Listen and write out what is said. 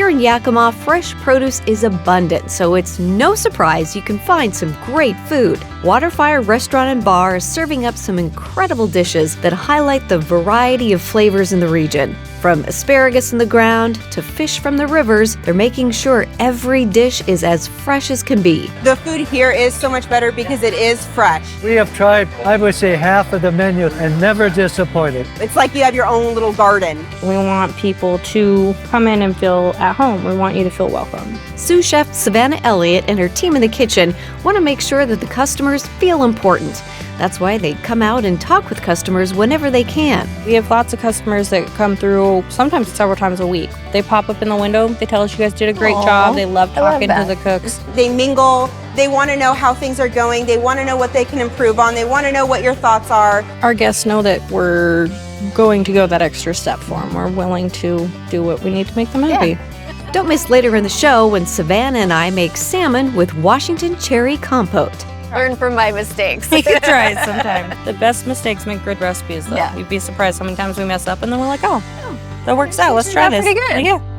Here in Yakima, fresh produce is abundant, so it's no surprise you can find some great food. Waterfire Restaurant and Bar is serving up some incredible dishes that highlight the variety of flavors in the region. From asparagus in the ground to fish from the rivers, they're making sure every dish is as fresh as can be. The food here is so much better because it is fresh. We have tried, I would say, half of the menu and never disappointed. It's like you have your own little garden. We want people to come in and feel at home. We want you to feel welcome. Sous chef Savannah Elliott and her team in the kitchen want to make sure that the customers feel important. That's why they come out and talk with customers whenever they can. We have lots of customers that come through sometimes several times a week. They pop up in the window. They tell us you guys did a great job. They love talking to the cooks. They mingle. They want to know how things are going. They want to know what they can improve on. They want to know what your thoughts are. Our guests know that we're going to go that extra step for them. We're willing to do what we need to make them happy. Don't miss later in the show when Savannah and I make salmon with Washington cherry compote. Learn from my mistakes. You can try it sometime. The best mistakes make good recipes, though. Yeah. You'd be surprised how many times we mess up and then we're like, oh, that works out. Let's try this. Pretty good. Yeah.